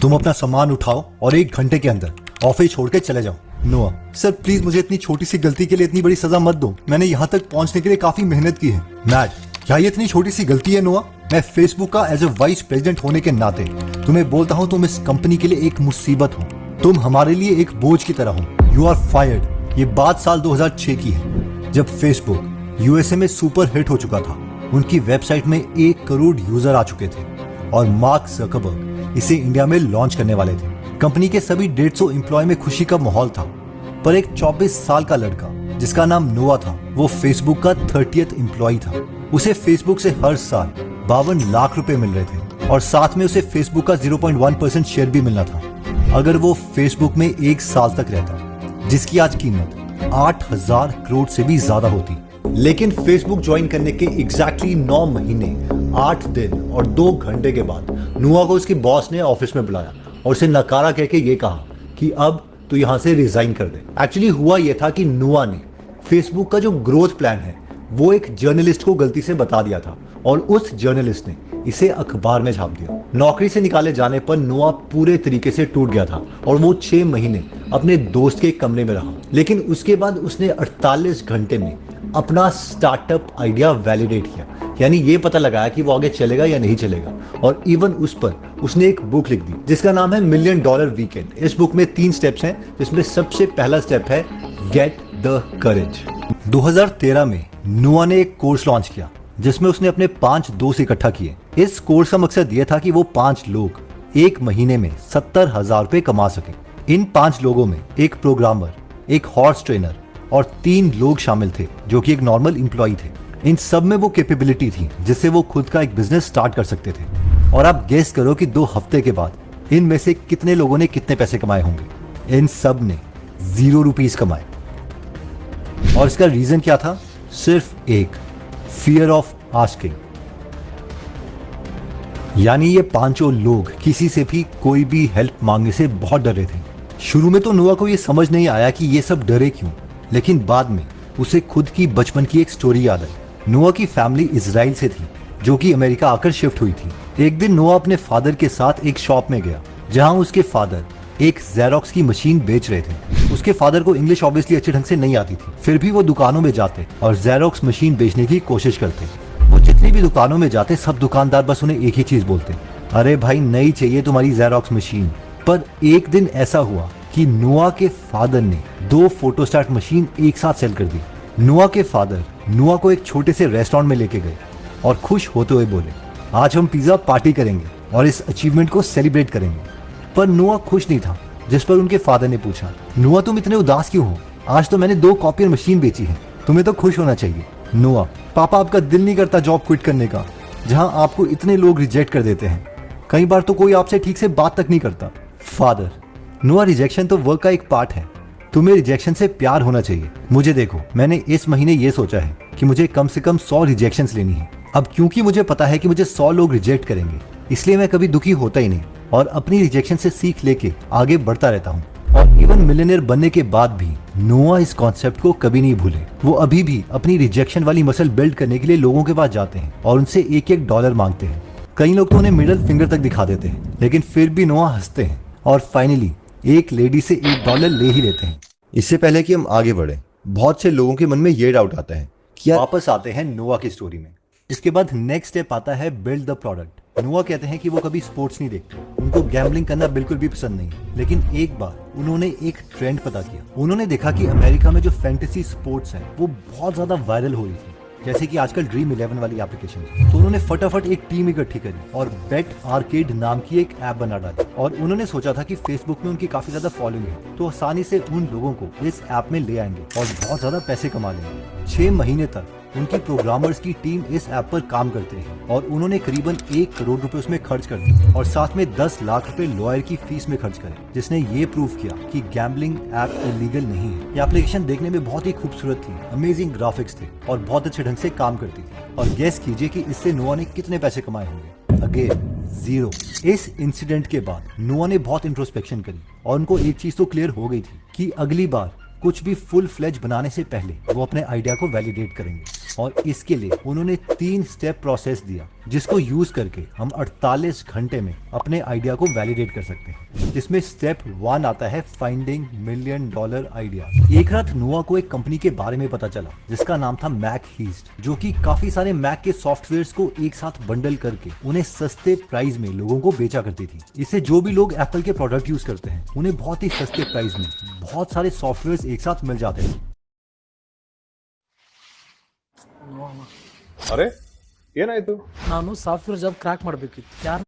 तुम अपना सामान उठाओ और 1 घंटे के अंदर ऑफिस छोड़ के चले जाओ। नोआ, सर प्लीज मुझे इतनी छोटी सी गलती के लिए इतनी बड़ी सजा मत दो। मैंने यहाँ तक पहुँचने के लिए काफी मेहनत की है। मैट, क्या ये इतनी छोटी सी गलती है नोआ? मैं फेसबुक का एज ए वाइस प्रेसिडेंट होने के नाते तुम्हें बोलता हूँ, तुम इस कंपनी के लिए एक मुसीबत हो। तुम हमारे लिए एक बोझ की तरह हो। You are fired. ये बात साल 2006 की है, जब फेसबुक यूएसए में सुपर हिट हो चुका था। उनकी वेबसाइट में 1 करोड़ यूजर आ चुके थे और मार्क ज़करबर्ग इसे इंडिया में लॉन्च करने वाले थे। कंपनी के सभी 150 एम्प्लॉय में खुशी का माहौल था, पर एक 24 साल का लड़का जिसका नाम नोआ था, वो फेसबुक का 30th एम्प्लॉय था। उसे फेसबुक से हर साल 52 लाख रुपए मिल रहे थे और साथ में उसे फेसबुक का 0.1% शेयर भी मिलना था अगर वो फेसबुक में 1 साल तक रहता, जिसकी आज कीमत 8,000 करोड़ से भी ज्यादा होती। लेकिन फेसबुक ज्वाइन करने के एग्जैक्टली 9 महीने 8 दिन और 2 घंटे के बाद नोआ को उसके बॉस ने ऑफिस में बुलाया और उसे नकारा कह के ये कहा कि अब तू यहां से रिजाइन कर दे। एक्चुअली हुआ यह था कि नोआ ने फेसबुक का जो ग्रोथ प्लान है वो एक जर्नलिस्ट को गलती से बता दिया था और उस जर्नलिस्ट ने इसे अखबार में छाप दिया। नौकरी से निकाले जाने पर नोआ पूरे तरीके से टूट गया था और वो 6 महीने अपने दोस्त के कमरे में रहा। लेकिन उसके बाद उसने 48 घंटे में अपना स्टार्टअप आइडिया वैलिडेट किया, यानी ये पता लगाया कि वो आगे चलेगा या नहीं चलेगा। और इवन उस पर उसने एक बुक लिख दी जिसका नाम है $1 मिलियन वीकेंड। इस बुक में 3 स्टेप्स हैं, जिसमें सबसे पहला स्टेप है गेट द करेज। 2013 में नोआ ने एक कोर्स लॉन्च किया जिसमें उसने अपने 5 दोस्त इकट्ठा किए। इस कोर्स का मकसद यह था कि वो 5 लोग 1 महीने में 70,000 रुपए कमा सके। इन 5 लोगों में एक प्रोग्रामर, एक हॉर्स ट्रेनर और 3 लोग शामिल थे जो कि एक नॉर्मल एम्प्लॉय थे। इन सब में वो कैपेबिलिटी थी जिससे वो खुद का एक बिजनेस स्टार्ट कर सकते थे। और आप गेस करो कि 2 हफ्ते के बाद इनमें से कितने लोगों ने कितने पैसे कमाए होंगे? इन सब ने 0 रुपीस कमाए। और इसका रीजन क्या था? सिर्फ एक, फियर ऑफ आस्किंग। यानी ये 5 लोग किसी से भी कोई भी हेल्प मांगने से बहुत डरे थे। शुरू में तो नोआ को ये समझ नहीं आया कि ये सब डरे क्यों, लेकिन बाद में उसे खुद की बचपन की एक स्टोरी याद आई। नोआ की फैमिली इजराइल से थी जो कि अमेरिका आकर शिफ्ट हुई थी। एक दिन नोआ अपने फादर के साथ एक शॉप में गया जहां उसके फादर एक जेरोक्स की मशीन बेच रहे थे। उसके फादर को इंग्लिश ऑब्वियसली अच्छे ढंग से नहीं आती थी, फिर भी वो दुकानों में जाते और जेरोक्स मशीन बेचने की कोशिश करते। वो जितनी भी दुकानों में जाते, सब दुकानदार बस उन्हें एक ही चीज बोलते, अरे भाई नई चाहिए तुम्हारी जेरोक्स मशीन। पर एक दिन ऐसा हुआ कि नोआ के फादर ने 2 फोटोस्टैट मशीन एक साथ सेल कर दी। नोआ के फादर नोआ को एक छोटे से रेस्टोरेंट में लेके गए और खुश होते हुए बोले, आज हम पिज्जा पार्टी करेंगे और इस अचीवमेंट को सेलिब्रेट करेंगे। पर नोआ खुश नहीं था, जिस पर उनके फादर ने पूछा, नोआ तुम इतने उदास क्यों हो? आज तो मैंने 2 कॉपियर मशीन बेची है, तुम्हें तो खुश होना चाहिए। नोआ, पापा आपका दिल नहीं करता जॉब क्विट करने का, जहां आपको इतने लोग रिजेक्ट कर देते हैं। कई बार तो कोई आपसे ठीक से बात तक नहीं करता। फादर, नोआ रिजेक्शन तो वर्क का एक पार्ट है, तुम्हें रिजेक्शन से प्यार होना चाहिए। मुझे देखो, मैंने इस महीने ये सोचा है कि मुझे कम से कम 100 रिजेक्शंस लेनी है। अब क्योंकि मुझे पता है कि मुझे 100 लोग रिजेक्ट करेंगे, इसलिए मैं कभी दुखी होता ही नहीं और अपनी रिजेक्शन से सीख लेके आगे बढ़ता रहता हूँ। और इवन मिलियनेयर बनने के बाद भी नोआ इस कॉन्सेप्ट को कभी नहीं भूले। वो अभी भी अपनी रिजेक्शन वाली मसल बिल्ड करने के लिए लोगों के पास जाते हैं और उनसे $1 मांगते हैं। कई लोग तो उन्हें मिडिल फिंगर तक दिखा देते हैं, लेकिन फिर भी नोआ हंसते हैं और फाइनली एक लेडी से $1 ले ही लेते हैं। इससे पहले कि हम आगे बढ़े, बहुत से लोगों के मन में ये डाउट आता है कि वापस आते हैं नोआ की स्टोरी में। इसके बाद नेक्स्ट स्टेप आता है बिल्ड द प्रोडक्ट। नोआ कहते हैं कि वो कभी स्पोर्ट्स नहीं देखते, उनको गैम्बलिंग करना बिल्कुल भी पसंद नहीं, लेकिन एक बार उन्होंने एक ट्रेंड पता किया। उन्होंने देखा कि अमेरिका में जो फैंटेसी स्पोर्ट्स है वो बहुत ज्यादा वायरल हो रही थी, जैसे कि आजकल ड्रीम 11 वाली एप्लीकेशन। तो उन्होंने फटाफट एक टीम इकट्ठी करी और बेट आर्केड नाम की एक ऐप बना डाली। और उन्होंने सोचा था कि फेसबुक में उनकी काफी ज्यादा फॉलोइंग है, तो आसानी से उन लोगों को इस ऐप में ले आएंगे और बहुत ज्यादा पैसे कमा लेंगे। 6 महीने तक उनकी प्रोग्रामर्स की टीम इस ऐप पर काम करती रही और उन्होंने करीबन 1 करोड़ रुपए उसमें खर्च कर दिए और साथ में 10 लाख रुपए लॉयर की फीस में खर्च करे, जिसने ये प्रूव किया कि गैम्बलिंग ऐप इलीगल नहीं है। ये एप्लीकेशन देखने में बहुत ही खूबसूरत थी, अमेजिंग ग्राफिक्स थे और बहुत अच्छे ढंग से काम करती थी। और गेस कीजिए कि इससे नोआ ने कितने पैसे कमाए होंगे? अगेन 0। इस इंसिडेंट के बाद नोआ ने बहुत इंट्रोस्पेक्शन करी और उनको एक चीज तो क्लियर हो गई थी कि अगली बार कुछ भी फुल फ्लेज बनाने से पहले वो अपने आइडिया को वैलिडेट करेंगे। और इसके लिए उन्होंने 3 स्टेप प्रोसेस दिया जिसको यूज करके हम 48 घंटे में अपने आइडिया को वैलिडेट कर सकते हैं, जिसमें स्टेप 1 आता है फाइंडिंग $1 मिलियन आइडिया। एक रात नोआ को एक कंपनी के बारे में पता चला जिसका नाम था मैक हीस्ट, जो कि काफी सारे मैक के सॉफ्टवेयर्स को एक साथ बंडल करके उन्हें सस्ते प्राइस में लोगों को बेचा करती थी। इससे जो भी लोग एप्पल के प्रोडक्ट यूज करते हैं उन्हें बहुत ही सस्ते प्राइस में बहुत सारे सॉफ्टवेयर्स एक साथ मिल जाते हैं। ಅರೆ ಏನಾಯ್ತು? ನಾನು ಸಾಫ್ಟ್ವೇರ್ ಜಾಬ್ ಕ್ರ್ಯಾಕ್ ಮಾಡಬೇಕಿತ್ತು ಯಾರು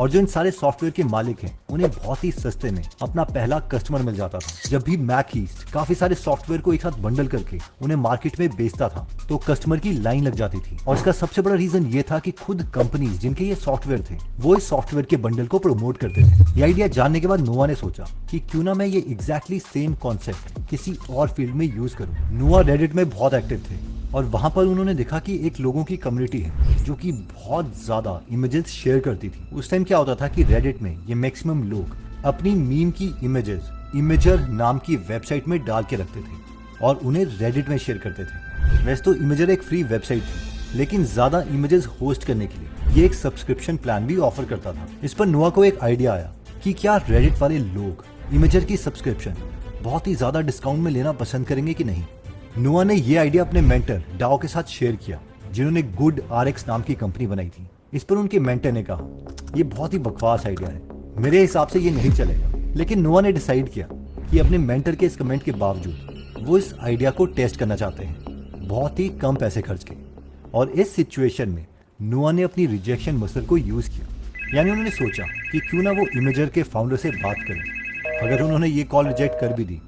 और जो इन सारे सॉफ्टवेयर के मालिक हैं उन्हें बहुत ही सस्ते में अपना पहला कस्टमर मिल जाता था। जब भी मैक ईस्ट काफी सारे सॉफ्टवेयर को एक साथ बंडल करके उन्हें मार्केट में बेचता था तो कस्टमर की लाइन लग जाती थी। और इसका सबसे बड़ा रीजन ये था कि खुद कंपनीज जिनके ये सॉफ्टवेयर थे वो इस सॉफ्टवेयर के बंडल को प्रमोट करते थे। ये आइडिया जानने के बाद नोआ ने सोचा कि क्यों ना मैं ये एग्जैक्टली सेम कॉन्सेप्ट किसी और फील्ड में यूज करूँ। नोआ रेडिट में बहुत एक्टिव थे और वहां पर उन्होंने देखा कि एक लोगों की कम्युनिटी है जो कि बहुत ज्यादा इमेजेस शेयर करती थी। उस टाइम क्या होता था कि रेडिट में ये मैक्सिमम लोग अपनी मीम की इमेजेस इमेजर नाम की वेबसाइट में डाल के रखते थे और उन्हें रेडिट में शेयर करते थे। वैसे तो इमेजर एक फ्री वेबसाइट थी, लेकिन ज्यादा इमेजेस होस्ट करने के लिए ये एक सब्सक्रिप्शन प्लान भी ऑफर करता था। इस पर नोआ को एक आइडिया आया कि क्या रेडिट वाले लोग इमेजर की सब्सक्रिप्शन बहुत ही ज्यादा डिस्काउंट में लेना पसंद करेंगे कि नहीं। नोआ ने ये आइडिया अपने मेंटर डाओ के साथ शेयर किया जिन्होंने गुड RX नाम की कंपनी बनाई थी। इस पर उनके मेंटर ने कहा ये बहुत ही बकवास आइडिया है, मेरे हिसाब से ये नहीं चलेगा। लेकिन नोआ ने डिसाइड किया कि अपने मेंटर के इस कमेंट के बावजूद वो इस आइडिया को टेस्ट करना चाहते हैं बहुत ही कम पैसे खर्च के। और इस सिचुएशन में नोआ ने अपनी रिजेक्शन मसल को यूज किया, यानी उन्होंने सोचा कि क्यों ना वो इमेजर के फाउंडर से बात करें। अगर उन्होंने ये कॉल रिजेक्ट कर भी दी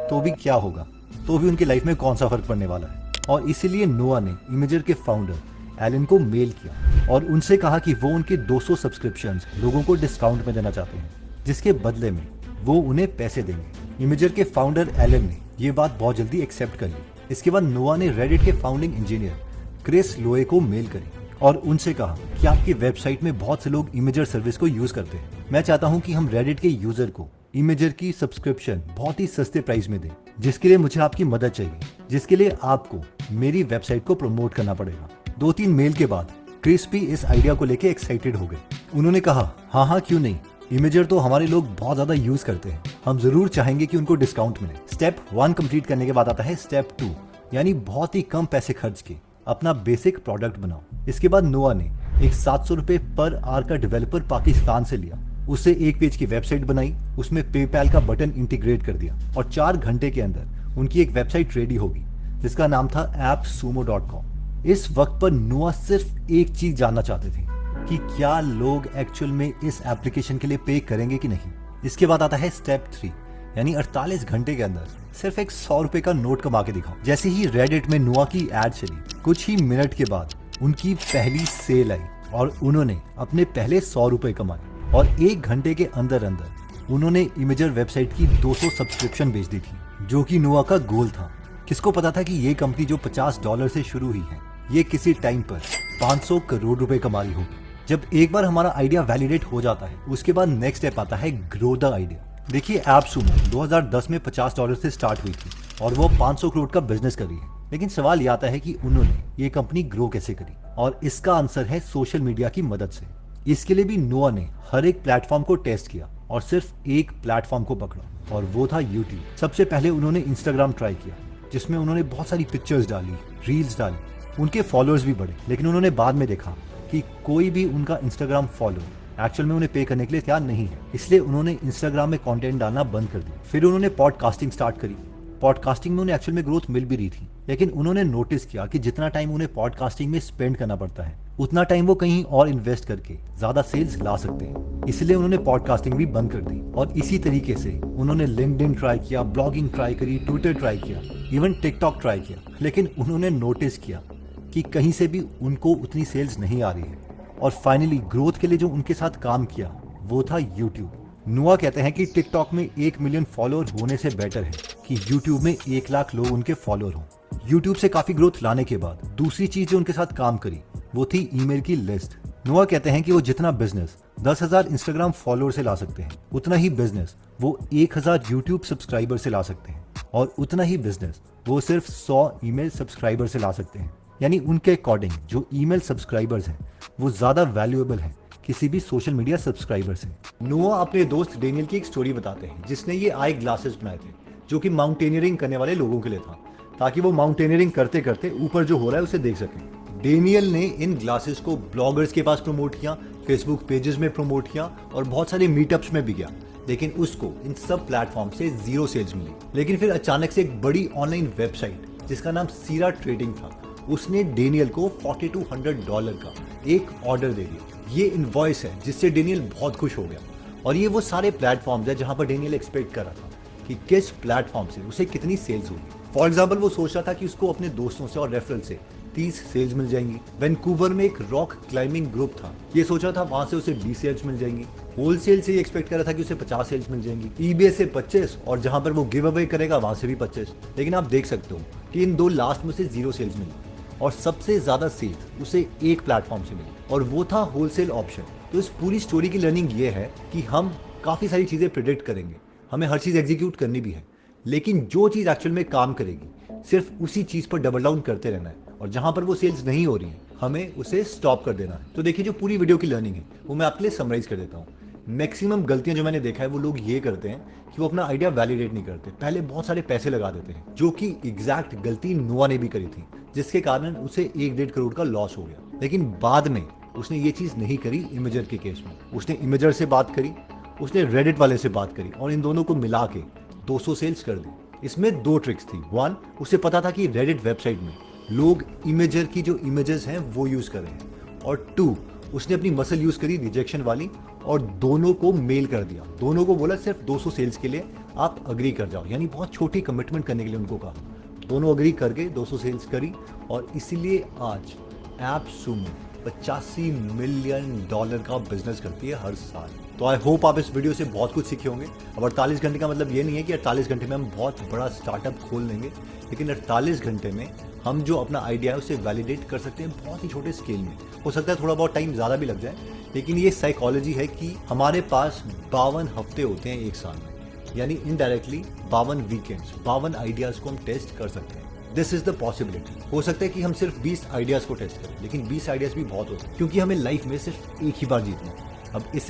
तो भी क्या होगा, तो भी उनकी लाइफ में कौन सा फर्क पड़ने वाला है। और इसीलिए नोआ ने इमेजर के फाउंडर एलन को मेल किया और उनसे कहा कि वो उनके 200 सब्सक्रिप्शंस लोगों को डिस्काउंट में देना चाहते हैं, जिसके बदले में वो उन्हें पैसे देंगे। इमेजर के फाउंडर एलन ने ये बात बहुत जल्दी एक्सेप्ट कर ली। इसके बाद नोआ ने रेडिट के फाउंडिंग इंजीनियर क्रिस लोए को मेल करी और उनसे कहा कि आपकी वेबसाइट में बहुत से लोग इमेजर सर्विस को यूज करते हैं, मैं चाहता हूँ कि हम रेडिट के यूजर को इमेजर की सब्सक्रिप्शन बहुत ही सस्ते प्राइस में दें, जिसके लिए मुझे आपकी मदद चाहिए, जिसके लिए आपको मेरी वेबसाइट को प्रमोट करना पड़ेगा। 2-3 मेल के बाद क्रिस भी इस आइडिया को लेके एक्साइटेड हो गए। उन्होंने कहा हाँ क्यों नहीं, इमेजर तो हमारे लोग बहुत ज्यादा यूज करते हैं, हम जरूर चाहेंगे कि उनको डिस्काउंट मिले। स्टेप 1 कंप्लीट करने के बाद आता है स्टेप 2, यानी बहुत ही कम पैसे खर्च के अपना बेसिक प्रोडक्ट बनाओ। इसके बाद नोआ ने एक 700 रुपए पर आवर का डेवलपर पाकिस्तान से लिया, उससे 1 पेज की वेबसाइट बनाई, उसमें पेपैल का बटन इंटीग्रेट कर दिया और 4 घंटे के अंदर उनकी एक वेबसाइट रेडी होगी जिसका नाम था appsumo.com। इस वक्त पर नोआ सिर्फ एक चीज जानना चाहते थे कि क्या लोग एक्चुअल में इस एप्लीकेशन के लिए पे करेंगे कि नहीं। इसके बाद आता है स्टेप 3, यानी 48 घंटे के अंदर सिर्फ एक 100 रुपए का नोट कमा के दिखाओ। जैसे ही रेडिट में नोआ की एड चली, कुछ ही मिनट के बाद उनकी पहली सेल आई और उन्होंने अपने पहले 100 रुपए कमाए और 1 घंटे के अंदर अंदर उन्होंने इमेजर वेबसाइट की 200 सब्सक्रिप्शन बेच दी थी, जो कि नोआ का गोल था। किसको पता था कि ये कंपनी जो $50 से शुरू हुई है, ये किसी टाइम पर 500 करोड़ रुपए कमा रही होगी। जब एक बार हमारा आइडिया वैलिडेट हो जाता है, उसके बाद नेक्स्ट स्टेप आता है ग्रो द आइडिया। देखिए एप्सुमो 2010 में $50 से स्टार्ट हुई थी और वो 500 करोड़ का बिजनेस कर रही है। लेकिन सवाल ये आता है कि उन्होंने ये कंपनी ग्रो कैसे करी, और इसका आंसर है सोशल मीडिया की मदद से। इसके लिए भी नोआ ने हर एक प्लेटफॉर्म को टेस्ट किया और सिर्फ एक प्लेटफॉर्म को पकड़ा और वो था यूट्यूब। सबसे पहले उन्होंने इंस्टाग्राम ट्राई किया, जिसमें उन्होंने बहुत सारी पिक्चर्स डाली, रील्स डाली, उनके फॉलोअर्स भी बढ़े। लेकिन उन्होंने बाद में देखा कि कोई भी उनका इंस्टाग्राम फॉलो एक्चुअल में उन्हें पे करने के लिए तैयार नहीं है, इसलिए उन्होंने इंस्टाग्राम में कंटेंट डालना बंद कर दिया। फिर उन्होंने पॉडकास्टिंग स्टार्ट करी। पॉडकास्टिंग में उन्हें एक्चुअल में ग्रोथ मिल भी रही थी, लेकिन उन्होंने नोटिस किया कि जितना टाइम उन्हें पॉडकास्टिंग में स्पेंड करना पड़ता है, उतना टाइम वो कहीं और इन्वेस्ट करके ज्यादा सेल्स ला सकते हैं। इसलिए उन्होंने पॉडकास्टिंग भी बंद कर दी। और इसी तरीके से उन्होंने लिंक्डइन ट्राई किया, ब्लॉगिंग ट्राई करी, ट्विटर ट्राई किया, इवन टिकटॉक ट्राई किया। लेकिन उन्होंने नोटिस किया कि कहीं से भी उनको उतनी सेल्स नहीं आ रही है। और फाइनली ग्रोथ के लिए जो उनके साथ काम किया वो था यूट्यूब। नोआ कहते हैं कि टिकटॉक में 1 मिलियन फॉलोअर होने से बेटर है कि यूट्यूब में 1 लाख लोग उनके फॉलोअर हों। यूट्यूब से काफी ग्रोथ लाने के बाद दूसरी चीज जो उनके साथ काम करी वो थी ईमेल की लिस्ट। नोआ कहते हैं कि वो जितना बिजनेस 10,000 इंस्टाग्राम फॉलोअर से ला सकते हैं, उतना ही बिजनेस वो 1,000 यूट्यूब सब्सक्राइबर से ला सकते हैं, और उतना ही बिजनेस वो सिर्फ 100 ईमेल सब्सक्राइबर से ला सकते हैं। यानी उनके अकॉर्डिंग जो ईमेल सब्सक्राइबर्स हैं वो ज़्यादा वैल्यूएबल हैं किसी भी सोशल मीडिया सब्सक्राइबर से। नोआ अपने दोस्त डेनियल की एक स्टोरी बताते हैं जिसने ये आई ग्लासेस बनाए थे जो कि माउंटेनियरिंग करने वाले लोगों के लिए था, ताकि वो माउंटेनियरिंग करते करते ऊपर जो हो रहा है उसे देख सकें। डेनियल ने इन ग्लासेस को ब्लॉगर्स के पास प्रमोट किया, फेसबुक पेजेस में प्रमोट किया और बहुत सारे मीटअप्स में भी गया, लेकिन उसको इन सब प्लेटफॉर्म से 0 सेल्स मिली। लेकिन फिर अचानक से एक बड़ी ऑनलाइन वेबसाइट जिसका नाम सीरा ट्रेडिंग था, उसने डेनियल को $4200 का एक ऑर्डर दे दिया। ये इनवॉइस है जिससे डेनियल बहुत खुश हो गया और ये वो सारे प्लेटफॉर्म्स है जहां पर डेनियल एक्सपेक्ट कर रहा था कि किस प्लेटफॉर्म से उसे कितनी सेल्स होगी। फॉर एग्जाम्पल वो सोच रहा था कि उसको अपने दोस्तों से और रेफरल से 30 सेल्स मिल जाएंगी। वैंकूवर में एक रॉक क्लाइंबिंग ग्रुप था, ये सोच रहा था वहां से उसे 20 सेल्स मिल जाएंगी। होलसेल से ये एक्सपेक्ट कर रहा था कि उसे 50 सेल्स मिल जाएंगी, ईबे से 25 और जहां पर वो गिव अवे करेगा वहां से भी 25। लेकिन आप देख सकते हो कि इन दो लास्ट में से 0 सेल्स मिली और सबसे ज्यादा सेल्स उसे एक प्लेटफॉर्म से मिली और वो था होलसेल ऑप्शन। तो इस पूरी स्टोरी की लर्निंग ये है कि हम काफी सारी चीजें प्रिडिक्ट करेंगे, हमें हर चीज एग्जीक्यूट करनी भी है, लेकिन जो चीज एक्चुअल में काम करेगी सिर्फ उसी चीज पर डबल डाउन करते रहना है और जहां पर वो सेल्स नहीं हो रही है हमें उसे स्टॉप कर देना है। तो देखिए जो पूरी वीडियो की लर्निंग है वो मैं आपके लिए समराइज कर देता हूँ। मैक्सिमम गलतियां जो मैंने देखा है वो लोग ये करते हैं कि वो अपना आइडिया वैलिडेट नहीं करते, पहले बहुत सारे पैसे लगा देते हैं, जो कि एग्जैक्ट गलती नोआ ने भी करी थी, जिसके कारण उसे 1-1.5 करोड़ का लॉस हो गया। लेकिन बाद में उसने ये चीज नहीं करी इमेजर के केस में। उसने इमेजर से बात करी, उसने रेडिट वाले से बात करी और इन दोनों को मिला के 200 सेल्स कर दी। इसमें 2 ट्रिक्स थी। 1, उसे पता था कि रेडिट वेबसाइट में लोग इमेजर की जो इमेजेस हैं वो यूज कर रहे हैं, और 2, उसने अपनी मसल यूज करी रिजेक्शन वाली और दोनों को मेल कर दिया। दोनों को बोला सिर्फ 200 सेल्स के लिए आप अग्री कर जाओ, यानी बहुत छोटी कमिटमेंट करने के लिए उनको कहा। दोनों अग्री करके 200 सेल्स करी और इसीलिए आज एपसुमो $85 मिलियन का बिजनेस करती है हर साल। तो आई होप आप इस वीडियो से बहुत कुछ सीखे होंगे। अब 48 घंटे का मतलब ये नहीं है कि 48 घंटे में हम बहुत बड़ा स्टार्टअप खोल लेंगे, लेकिन 48 घंटे में हम जो अपना आइडिया है उसे वैलिडेट कर सकते हैं बहुत ही छोटे स्केल में। हो सकता है थोड़ा बहुत टाइम ज़्यादा भी लग जाए, लेकिन ये साइकोलॉजी है कि हमारे पास 52 हफ्ते होते हैं एक साल में, यानी इनडायरेक्टली 52 वीकेंड्स, 52 आइडियाज़ को हम टेस्ट कर सकते हैं। This is the possibility. हो सकता है कि हम सिर्फ 20 आइडियाज़ को टेस्ट करें, लेकिन 20 आइडियाज़ भी बहुत होते हैं क्योंकि हमें लाइफ में सिर्फ एक ही बार जीतना है। अब इससे